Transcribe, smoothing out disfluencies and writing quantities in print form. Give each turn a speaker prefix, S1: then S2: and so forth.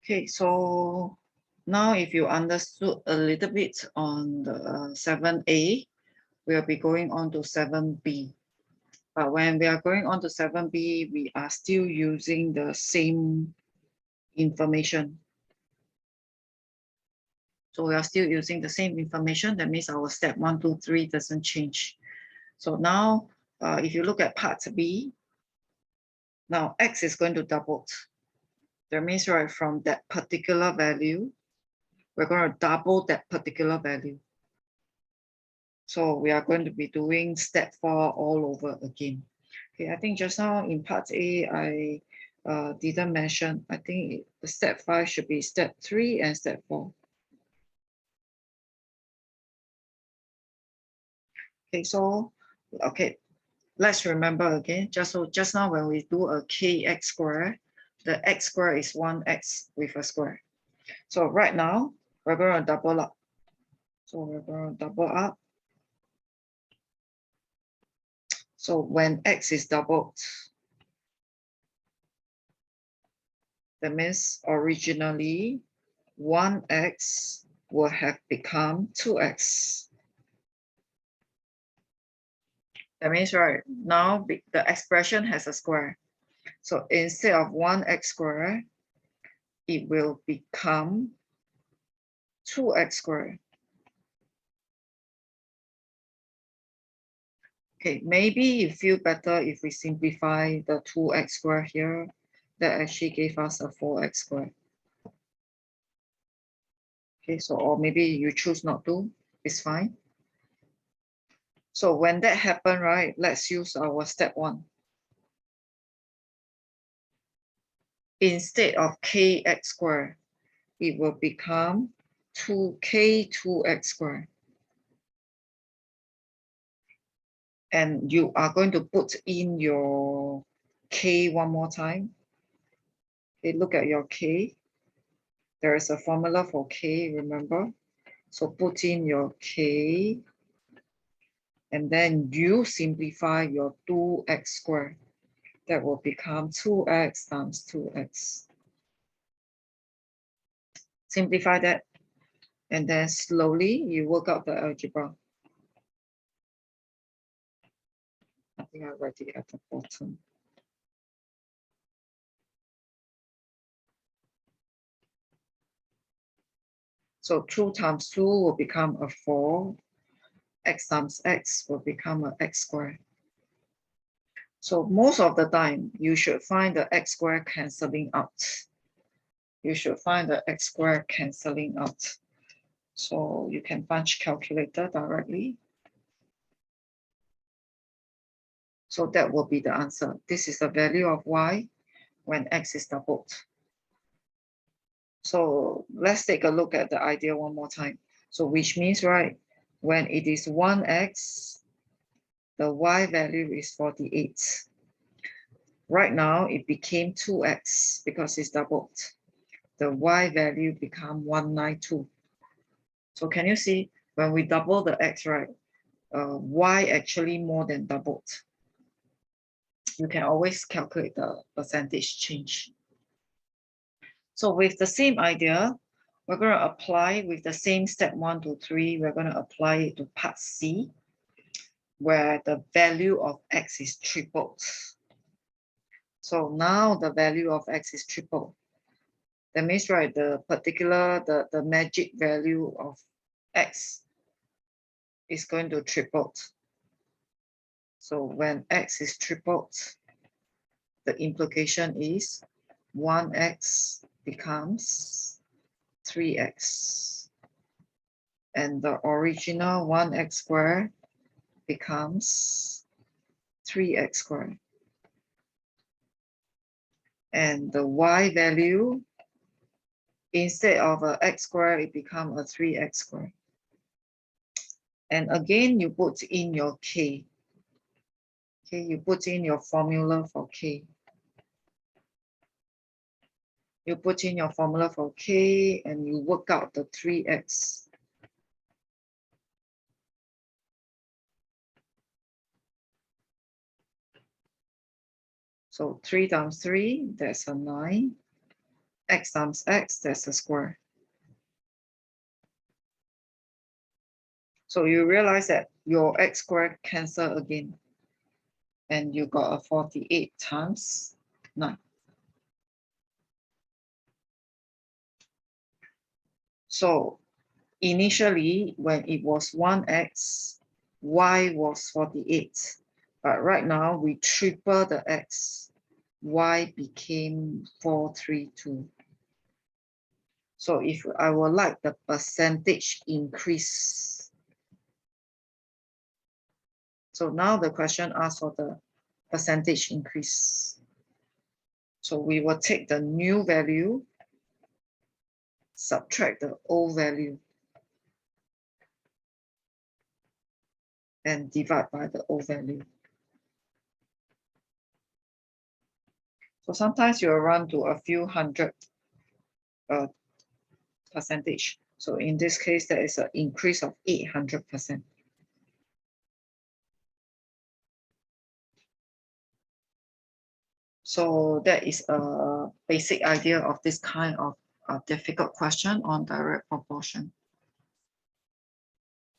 S1: Okay, so now if you understood a little bit on the 7a, we'll be going on to 7b. But when we are going on to 7b, we are still using the same information. So we are still using the same information. That means our step 1, 2, 3 doesn't change. So now, if you look at part B, now x is going to double. That means, right, from that particular value, we're going to double that particular value. So we are going to be doing step 4 all over again. Okay, I think just now in part A, I didn't mention, I think the step 5 should be step 3 and step 4. Okay, so, okay, let's remember again, just now when we do a kx square, the x square is 1x with a square. So right now, we're going to double up. So we're going to double up. So when x is doubled, that means originally 1x will have become 2x. That means, right, now the expression has a square. So instead of 1x squared, it will become 2x squared. Okay, maybe you feel better if we simplify the 2x squared here. That actually gave us a 4x squared. Okay, so or maybe you choose not to, it's fine. So when that happened, right, let's use our step 1. Instead of kx squared, it will become 2k2x squared. And you are going to put in your k one more time. Okay, look at your k. There is a formula for k, remember? So put in your k, and then you simplify your 2x squared. That will become 2x times 2x. Simplify that, and then slowly you work out the algebra. I think I write it at the bottom. So 2 times 2 will become a 4. X times x will become an x squared. So most of the time, you should find the x squared cancelling out. You should find the x squared cancelling out. So you can punch calculator directly. So that will be the answer. This is the value of y when x is doubled. So let's take a look at the idea one more time. So which means, right, when it is 1x, the y value is 48. Right now, it became 2x because it's doubled. The y value become 192. So can you see, when we double the x, right, y actually more than doubled. You can always calculate the percentage change. So with the same idea, we're going to apply with the same step 1 to 3, we're going to apply it to part C, where the value of x is tripled. So now the value of x is tripled. That means, right, the particular, the magic value of x is going to triple. So when x is tripled, the implication is 1x becomes 3x. And the original 1x squared becomes 3x squared. And the y value, instead of an x squared, it becomes a 3x squared. And again, you put in your k. Okay, you put in your formula for k. You put in your formula for k and you work out the 3x. So 3 times 3, that's a 9. x times x, that's the square. So you realize that your x squared cancel again. And you got a 48 times 9. So initially, when it was 1x, y was 48. But right now, we triple the x, y became 432. So if I would like the percentage increase. So now the question asks for the percentage increase. So we will take the new value, subtract the old value, and divide by the old value. So sometimes you'll run to a few hundred percentage. So in this case, there is an increase of 800%. So that is a basic idea of this kind of difficult question on direct proportion.